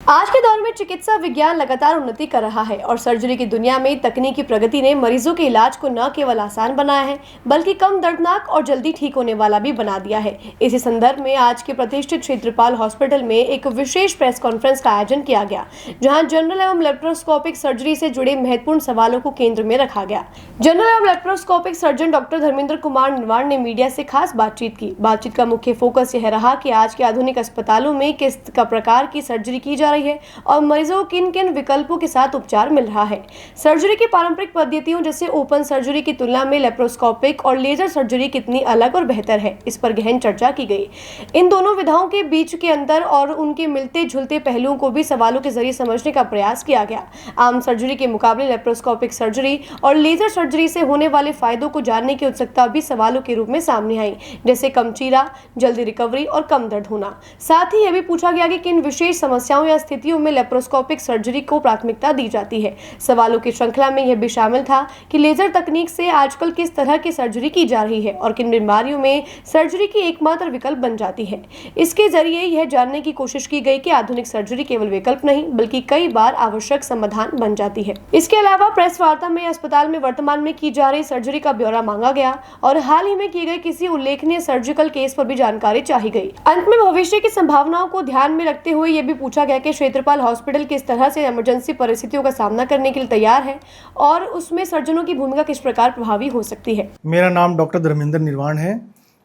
आज के दौर में चिकित्सा विज्ञान लगातार उन्नति कर रहा है और सर्जरी की दुनिया में तकनीकी प्रगति ने मरीजों के इलाज को न केवल आसान बनाया है बल्कि कम दर्दनाक और जल्दी ठीक होने वाला भी बना दिया है। इसी संदर्भ में आज के प्रतिष्ठित क्षेत्रपाल हॉस्पिटल में एक विशेष प्रेस कॉन्फ्रेंस का आयोजन किया गया, जहां जनरल एवं लेप्रोस्कोपिक सर्जरी से जुड़े महत्वपूर्ण सवालों को केंद्र में रखा गया। जनरल एवं laparoscopic surgeon doctor Dharmendra Kumar निर्वाण ने मीडिया से खास बातचीत की। बातचीत का मुख्य फोकस यह रहा कि आज के आधुनिक अस्पतालों में किस प्रकार की सर्जरी की जा रही है और मरीजों को किन किन विकल्पों के साथ उपचार मिल रहा है। सर्जरी की पारंपरिक पद्धतियों जैसे ओपन सर्जरी की तुलना में लेप्रोस्कोपिक और लेजर सर्जरी कितनी अलग और बेहतर है, इस पर गहन चर्चा की गई। इन दोनों विधाओं के बीच के अंतर और उनके मिलते जुलते पहलुओं को भी सवालों के जरिए समझने का प्रयास किया गया। आम सर्जरी के मुकाबले लेप्रोस्कोपिक सर्जरी और लेजर सर्जरी से होने वाले फायदों को जानने की उत्सुकता भी सवालों के रूप में सामने आई, जैसे कम चीरा, जल्दी रिकवरी और कम दर्द होना। साथ ही यह भी पूछा गया कि किन विशेष समस्याओं या स्थितियों में लेप्रोस्कोपिक सर्जरी को प्राथमिकता दी जाती है। सवालों की श्रृंखला में यह भी शामिल था कि लेजर तकनीक से आजकल किस तरह की सर्जरी की जा रही है और किन बीमारियों में सर्जरी की एकमात्र विकल्प बन जाती है। इसके जरिए यह जानने की कोशिश की गई कि आधुनिक सर्जरी केवल विकल्प नहीं बल्कि कई बार आवश्यक समाधान बन जाती है। इसके अलावा प्रेस वार्ता में अस्पताल में वर्तमान में की जा रही सर्जरी का ब्यौरा मांगा गया और हाल ही में किए गए किसी उल्लेखनीय सर्जिकल केस पर भी जानकारी चाही गई। अंत में भविष्य की संभावनाओं को ध्यान में रखते हुए यह भी पूछा गया कि क्षेत्रपाल हॉस्पिटल किस तरह से इमरजेंसी परिस्थितियों का सामना करने के लिए तैयार है और उसमें सर्जनों की भूमिका किस प्रकार प्रभावी हो सकती है। मेरा नाम डॉक्टर धर्मेंद्र निर्वाण है।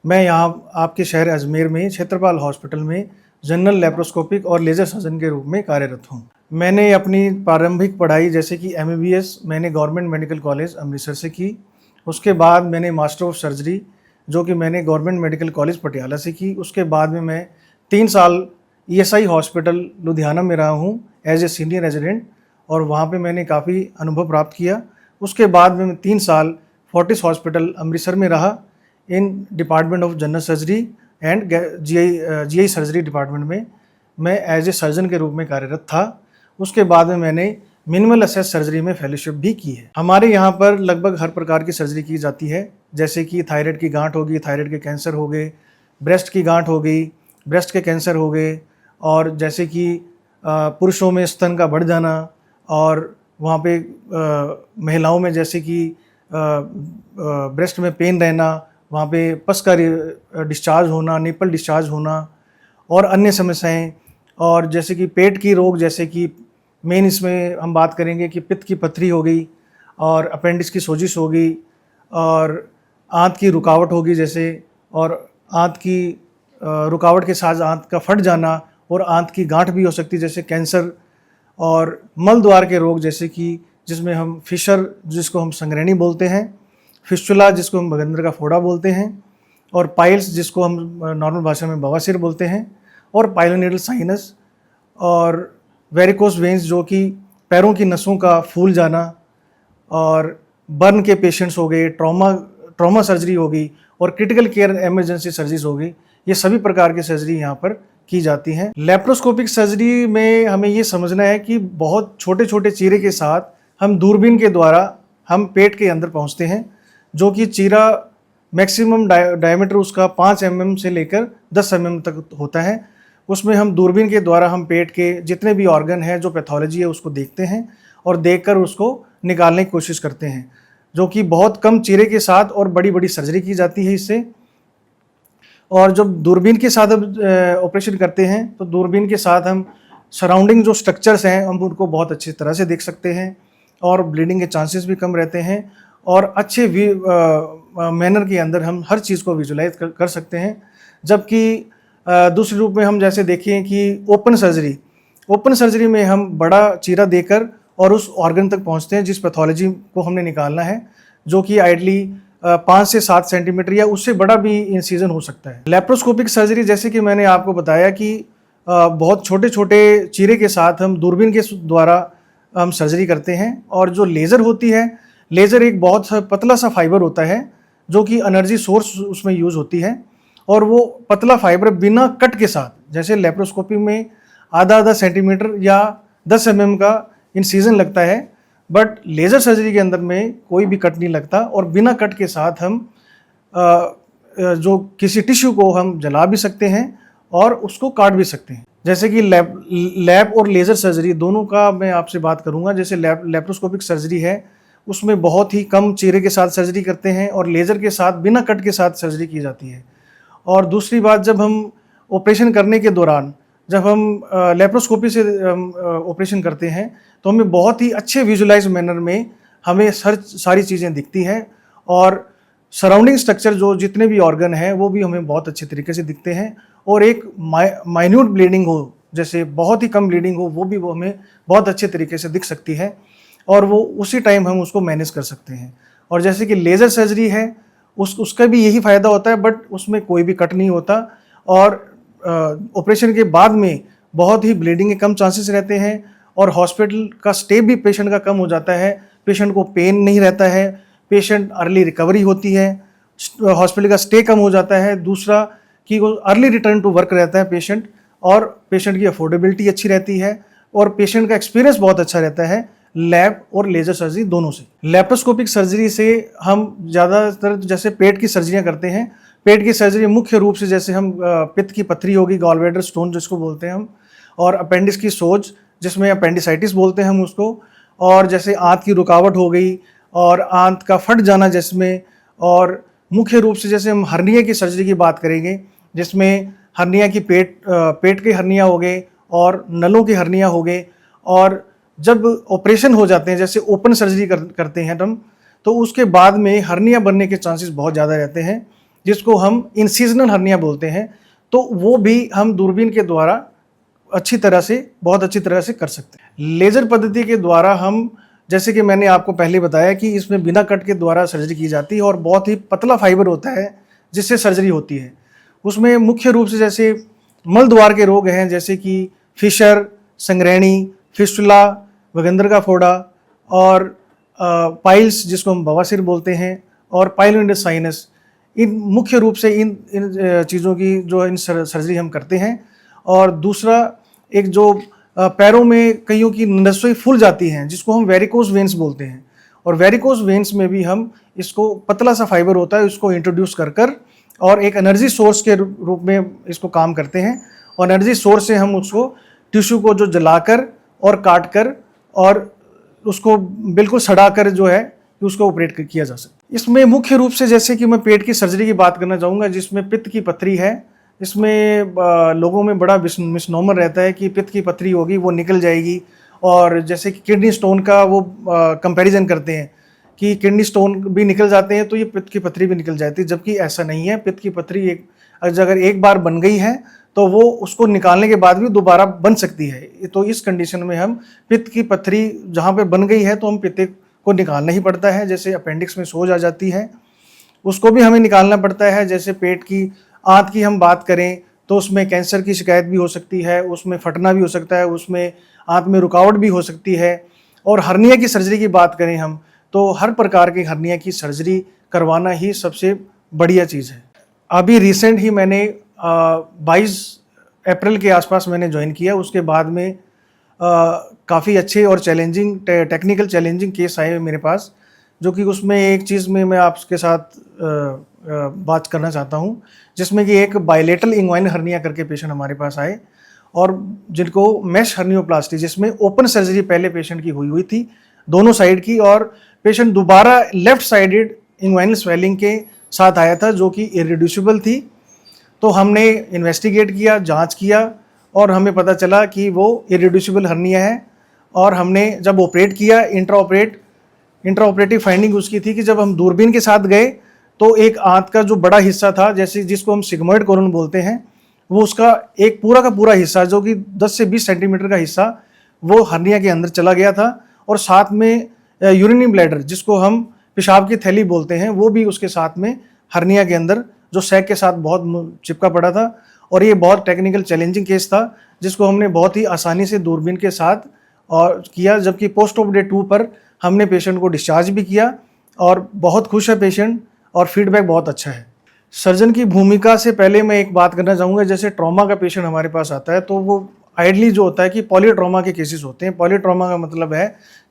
मैं यहाँ आपके शहर अजमेर में क्षेत्रपाल हॉस्पिटल में जनरल लेप्रोस्कोपिक और लेजर सर्जन के रूप में कार्यरत हूँ। मैंने अपनी प्रारंभिक पढ़ाई जैसे कि MBBS मैंने गवर्नमेंट मेडिकल कॉलेज अमृतसर से की। उसके बाद मैंने मास्टर ऑफ सर्जरी जो कि मैंने गवर्नमेंट मेडिकल कॉलेज पटियाला से की। उसके बाद में मैं 3 साल ESI हॉस्पिटल लुधियाना में रहा हूँ एज ए सीनियर रेजिडेंट और वहाँ पे मैंने काफ़ी अनुभव प्राप्त किया। उसके बाद में मैं 3 साल फोर्टिस हॉस्पिटल अमृतसर में रहा in department of general surgery and GI surgery department में मैं एज ए सर्जन के रूप में कार्यरत था। उसके बाद में मैंने मिनिमल एसेस सर्जरी में फेलोशिप भी की है। हमारे यहाँ पर लगभग हर प्रकार की सर्जरी की जाती है, जैसे कि थायराइड की गांठ होगी, थायराइड के कैंसर हो गए, ब्रेस्ट की गांठ हो गई, ब्रेस्ट के कैंसर हो गए, और जैसे कि पुरुषों में स्तन का बढ़ जाना और वहाँ पे महिलाओं में जैसे कि ब्रेस्ट में पेन रहना, वहाँ पे पस का डिस्चार्ज होना, निपल डिस्चार्ज होना और अन्य समस्याएं, और जैसे कि पेट की रोग जैसे कि मेन इसमें हम बात करेंगे कि पित्त की पथरी हो गई और अपेंडिक्स की सोजिश हो गई और आंत की रुकावट होगी जैसे, और आंत की रुकावट के साथ आंत का फट जाना और आंत की गांठ भी हो सकती है जैसे कैंसर, और मल द्वार के रोग जैसे कि जिसमें हम फिशर जिसको हम संग्रहणी बोलते हैं, फिस्टुला जिसको हम भगंदर का फोड़ा बोलते हैं, और पाइल्स जिसको हम नॉर्मल भाषा में बवासीर बोलते हैं, और पाइलोनेडल साइनस, और वेरिकोस वेन्स जो कि पैरों की नसों का फूल जाना, और बर्न के पेशेंट्स हो गए, ट्रॉमा सर्जरी हो गई, और क्रिटिकल केयर इमरजेंसी सर्जरीज हो गई। ये सभी प्रकार की सर्जरी यहाँ पर की जाती हैं। लेप्रोस्कोपिक सर्जरी में हमें ये समझना है कि बहुत छोटे छोटे चीरे के साथ हम दूरबीन के द्वारा हम पेट के अंदर पहुँचते हैं, जो कि चीरा मैक्सिमम डायमीटर उसका 5 mm से लेकर 10 mm तक होता है। उसमें हम दूरबीन के द्वारा हम पेट के जितने भी ऑर्गन हैं, जो पैथोलॉजी है, उसको देखते हैं और देखकर उसको निकालने की कोशिश करते हैं, जो कि बहुत कम चीरे के साथ और बड़ी बड़ी सर्जरी की जाती है इससे। और जब दूरबीन के साथ हम ऑपरेशन करते हैं तो दूरबीन के साथ हम सराउंडिंग जो स्ट्रक्चर्स हैं हम उनको बहुत अच्छी तरह से देख सकते हैं और ब्लीडिंग के चांसेस भी कम रहते हैं, और अच्छे मैनर के अंदर हम हर चीज़ को विजुलाइज कर सकते हैं। जबकि दूसरे रूप में हम जैसे देखें कि ओपन सर्जरी में हम बड़ा चीरा देकर और उस ऑर्गन तक पहुंचते हैं जिस पैथोलॉजी को हमने निकालना है, जो कि आइडली 5 से 7 सेंटीमीटर या उससे बड़ा भी इंसिजन हो सकता है। लेप्रोस्कोपिक सर्जरी जैसे कि मैंने आपको बताया कि बहुत छोटे छोटे चीरे के साथ हम दूरबीन के द्वारा हम सर्जरी करते हैं, और जो लेज़र होती है, लेज़र एक बहुत पतला सा फाइबर होता है जो कि एनर्जी सोर्स उसमें यूज़ होती है, और वो पतला फाइबर बिना कट के साथ, जैसे लेप्रोस्कोपी में आधा सेंटीमीटर या 10 mm का इंसिजन लगता है, बट लेज़र सर्जरी के अंदर में कोई भी कट नहीं लगता, और बिना कट के साथ हम जो किसी टिश्यू को हम जला भी सकते हैं और उसको काट भी सकते हैं। जैसे कि लैप और लेज़र सर्जरी दोनों का मैं आपसे बात करूंगा। जैसे लैप्रोस्कोपिक सर्जरी है, उसमें बहुत ही कम चीरे के साथ सर्जरी करते हैं और लेज़र के साथ बिना कट के साथ सर्जरी की जाती है। और दूसरी बात, जब हम ऑपरेशन करने के दौरान जब हम लेप्रोस्कोपी से ऑपरेशन करते हैं तो हमें बहुत ही अच्छे विजुलाइज मैनर में हमें सारी चीज़ें दिखती हैं और सराउंडिंग स्ट्रक्चर जो जितने भी ऑर्गन हैं वो भी हमें बहुत अच्छे तरीके से दिखते हैं। और एक माइन्यूट ब्लीडिंग हो, जैसे बहुत ही कम ब्लीडिंग हो, वो भी वो हमें बहुत अच्छे तरीके से दिख सकती है और वो उसी टाइम हम उसको मैनेज कर सकते हैं। और जैसे कि लेज़र सर्जरी है, उसका भी यही फ़ायदा होता है, बट उसमें कोई भी कट नहीं होता और ऑपरेशन के बाद में बहुत ही ब्लीडिंग के कम चांसेस रहते हैं और हॉस्पिटल का स्टे भी पेशेंट का कम हो जाता है। पेशेंट को पेन नहीं रहता है, पेशेंट अर्ली रिकवरी होती है, हॉस्पिटल का स्टे कम हो जाता है। दूसरा कि वो अर्ली रिटर्न टू वर्क रहता है पेशेंट, और पेशेंट की अफोर्डेबिलिटी अच्छी रहती है और पेशेंट का एक्सपीरियंस बहुत अच्छा रहता है लैब और लेज़र सर्जरी दोनों से। लेप्रोस्कोपिक सर्जरी से हम ज़्यादातर जैसे पेट की सर्जरियाँ करते हैं। पेट की सर्जरी मुख्य रूप से जैसे हम पित्त की पथरी होगी, गॉल ब्लैडर स्टोन जिसको बोलते हैं हम, और अपेंडिक्स की सोज जिसमें अपेंडिसाइटिस बोलते हैं हम उसको, और जैसे आंत की रुकावट हो गई और आंत का फट जाना जिसमें, और मुख्य रूप से जैसे हम हर्निया की सर्जरी की बात करेंगे जिसमें हर्निया की पेट के हर्निया हो गए और नलों के हर्निया हो गए। और जब ऑपरेशन हो जाते हैं, जैसे ओपन सर्जरी करते हैं हम, तो उसके बाद में हर्निया बनने के चांसेस बहुत ज़्यादा रहते हैं जिसको हम इंसिजनल हर्निया बोलते हैं। तो वो भी हम दूरबीन के द्वारा बहुत अच्छी तरह से कर सकते हैं। लेज़र पद्धति के द्वारा हम, जैसे कि मैंने आपको पहले बताया कि इसमें बिना कट के द्वारा सर्जरी की जाती है और बहुत ही पतला फाइबर होता है जिससे सर्जरी होती है। उसमें मुख्य रूप से जैसे मल द्वार के रोग हैं, जैसे कि फिशर, संग्रैणी, फिस्टुला, वगंदर का फोड़ा और पाइल्स जिसको हम बवासीर बोलते हैं, और पाइलोइडस साइनस, इन मुख्य रूप से इन चीज़ों की जो इन सर्जरी हम करते हैं। और दूसरा एक जो पैरों में कईयों की नसों फूल जाती हैं जिसको हम वेरिकोस वेन्स बोलते हैं, और वेरिकोस वेन्स में भी हम इसको पतला सा फाइबर होता है उसको इंट्रोड्यूस कर और एक एनर्जी सोर्स के रूप में इसको काम करते हैं। और एनर्जी सोर्स से हम उसको टिश्यू को जो जलाकर और काट कर और उसको बिल्कुल सड़ाकर जो है कि उसको ऑपरेट किया जा सकता है। इसमें मुख्य रूप से जैसे कि मैं पेट की सर्जरी की बात करना चाहूँगा जिसमें पित्त की पथरी है। इसमें लोगों में बड़ा मिसनोमर रहता है कि पित्त की पथरी होगी वो निकल जाएगी, और जैसे कि किडनी स्टोन का वो कंपैरिजन करते हैं कि किडनी स्टोन भी निकल जाते हैं तो ये पित्त की पथरी भी निकल जाती है, जबकि ऐसा नहीं है। पित्त की पथरी अगर एक बार बन गई है तो वो उसको निकालने के बाद भी दोबारा बन सकती है। तो इस कंडीशन में हम पित्त की पथरी जहाँ पे बन गई है तो हम पित्त को निकालना ही पड़ता है। जैसे अपेंडिक्स में सोज आ जाती है उसको भी हमें निकालना पड़ता है। जैसे पेट की आंत की हम बात करें तो उसमें कैंसर की शिकायत भी हो सकती है, उसमें फटना भी हो सकता है, उसमें आंत में रुकावट भी हो सकती है। और हर्निया की सर्जरी की बात करें हम तो हर प्रकार की हर्निया की सर्जरी करवाना ही सबसे बढ़िया चीज़ है। अभी रिसेंट ही मैंने 22 अप्रैल के आसपास मैंने ज्वाइन किया। उसके बाद में काफ़ी अच्छे और टेक्निकल चैलेंजिंग केस आए मेरे पास, जो कि उसमें एक चीज़ में मैं आपके साथ बात करना चाहता हूँ, जिसमें कि एक बायलेटरल इंग्वाइन हर्निया करके पेशेंट हमारे पास आए और जिनको मैश हर्नियोप्लास्टी, जिसमें ओपन सर्जरी पहले पेशेंट की हुई थी दोनों साइड की, और पेशेंट दोबारा लेफ्ट साइडेड इंग्वाइनल स्वेलिंग के साथ आया था जो कि इरिड्यूसिबल थी। तो हमने इन्वेस्टिगेट किया, जांच किया और हमें पता चला कि वो इरिड्यूसिबल हर्निया है। और हमने जब ऑपरेट किया, इंट्राऑपरेटिव फाइंडिंग उसकी थी कि जब हम दूरबीन के साथ गए तो एक आंत का जो बड़ा हिस्सा था, जैसे जिसको हम सिग्मोइड कोलन बोलते हैं, वो उसका एक पूरा का पूरा हिस्सा जो कि 10 से 20 सेंटीमीटर का हिस्सा वो हर्निया के अंदर चला गया था। और साथ में यूरिनी ब्लैडर जिसको हम पेशाब की थैली बोलते हैं वो भी उसके साथ में हर्निया के अंदर जो सैक के साथ बहुत चिपका पड़ा था। और ये बहुत टेक्निकल चैलेंजिंग केस था जिसको हमने बहुत ही आसानी से दूरबीन के साथ और किया, जबकि पोस्ट ऑफ डे 2 पर हमने पेशेंट को डिस्चार्ज भी किया और बहुत खुश है पेशेंट और फीडबैक बहुत अच्छा है। सर्जन की भूमिका से पहले मैं एक बात करना चाहूँगा, जैसे ट्रॉमा का पेशेंट हमारे पास आता है तो वो आइडली जो होता है कि पॉलीट्रॉमा के केसेस होते हैं। पॉलीट्रॉमा का मतलब है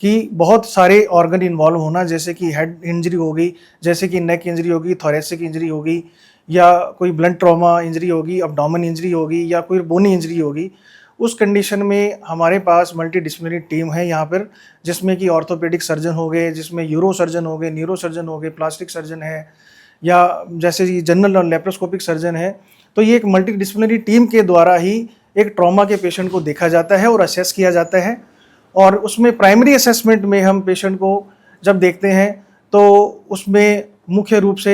कि बहुत सारे ऑर्गन इन्वॉल्व होना, जैसे कि हेड इंजरी होगी, जैसे कि नेक इंजरी होगी, थोरेसिक इंजरी होगी, या कोई ब्लंट ट्रॉमा इंजरी होगी, अब्डोमेन इंजरी होगी, या कोई बोनी इंजरी होगी। उस कंडीशन में हमारे पास मल्टी डिसिप्लिनरी टीम है यहाँ पर, जिसमें कि ऑर्थोपेडिक सर्जन हो गए, जिसमें यूरो सर्जन हो गए, न्यूरो सर्जन हो गए, प्लास्टिक सर्जन है, या जैसे कि जनरल और लेप्रोस्कोपिक सर्जन है। तो ये एक मल्टी डिसिप्लिनरी टीम के द्वारा ही एक ट्रॉमा के पेशेंट को देखा जाता है और असेस किया जाता है। और उसमें प्राइमरी असेसमेंट में हम पेशेंट को जब देखते हैं तो उसमें मुख्य रूप से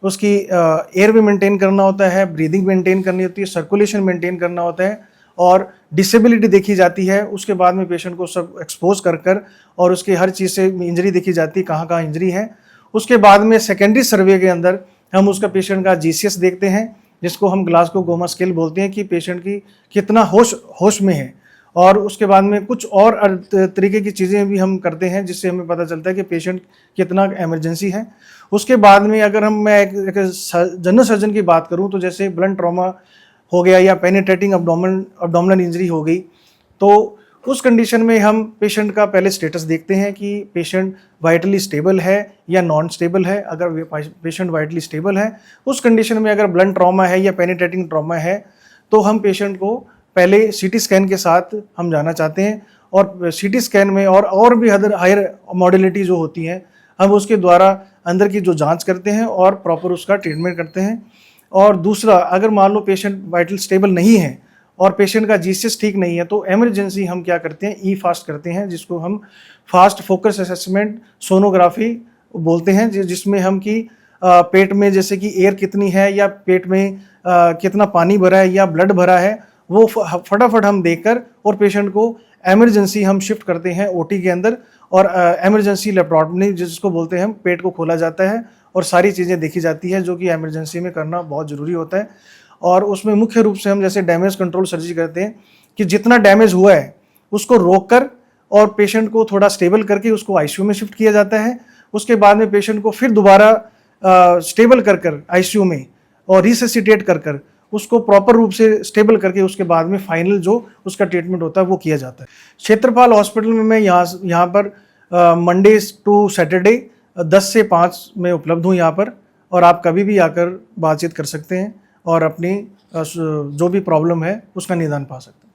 उसकी एयर भी मेंटेन करना होता है, ब्रीदिंग मेंटेन करनी होती है, सर्कुलेशन मेंटेन करना होता है और डिसेबिलिटी देखी जाती है। उसके बाद में पेशेंट को सब एक्सपोज कर और उसकी हर चीज़ से इंजरी देखी जाती है, कहाँ कहाँ इंजरी है। उसके बाद में सेकेंडरी सर्वे के अंदर हम उसका पेशेंट का जीसीएस देखते हैं, जिसको हम ग्लासगो गोमा स्केल बोलते हैं कि पेशेंट की कितना होश में है। और उसके बाद में कुछ और तरीके की चीज़ें भी हम करते हैं जिससे हमें पता चलता है कि पेशेंट कितना इमरजेंसी है। उसके बाद में अगर मैं एक जनरल सर्जन की बात करूं तो जैसे ब्लंट ट्रॉमा हो गया या पेनिट्रेटिंग अब्डोमिनल इंजरी हो गई, तो उस कंडीशन में हम पेशेंट का पहले स्टेटस देखते हैं कि पेशेंट वाइटली स्टेबल है या नॉन स्टेबल है। अगर पेशेंट वाइटली स्टेबल है, उस कंडीशन में अगर ब्लंट ट्रॉमा है या पेनिट्रेटिंग ट्रॉमा है, तो हम पेशेंट को पहले सीटी स्कैन के साथ हम जाना चाहते हैं। और सीटी स्कैन में और भी अदर हायर मॉडलिटी जो होती हैं, हम उसके द्वारा अंदर की जो जांच करते हैं और प्रॉपर उसका ट्रीटमेंट करते हैं। और दूसरा, अगर मान लो पेशेंट वाइटल स्टेबल नहीं है और पेशेंट का जीसीएस ठीक नहीं है, तो इमरजेंसी हम क्या करते हैं, ई फास्ट करते हैं, जिसको हम फास्ट फोकस असेसमेंट सोनोग्राफी बोलते हैं, जिसमें हम कि पेट में जैसे कि एयर कितनी है या पेट में कितना पानी भरा है या ब्लड भरा है, वो फटाफट हम देखकर और पेशेंट को इमरजेंसी हम शिफ्ट करते हैं ओटी के अंदर। और इमरजेंसी लेप्रोटमी जिसको बोलते हैं, हम पेट को खोला जाता है और सारी चीज़ें देखी जाती है, जो कि इमरजेंसी में करना बहुत ज़रूरी होता है। और उसमें मुख्य रूप से हम जैसे डैमेज कंट्रोल सर्जरी करते हैं कि जितना डैमेज हुआ है उसको रोककर और पेशेंट को थोड़ा स्टेबल करके उसको आईसीयू में शिफ्ट किया जाता है। उसके बाद में पेशेंट को फिर दोबारा स्टेबल कर आईसीयू में और रिससिटेट कर उसको प्रॉपर रूप से स्टेबल करके उसके बाद में फाइनल जो उसका ट्रीटमेंट होता है वो किया जाता है। क्षेत्रपाल हॉस्पिटल में मैं यहाँ पर मंडे टू सैटरडे 10 से 5 में उपलब्ध हूँ यहाँ पर, और आप कभी भी आकर बातचीत कर सकते हैं और अपनी जो भी प्रॉब्लम है उसका निदान पा सकते हैं।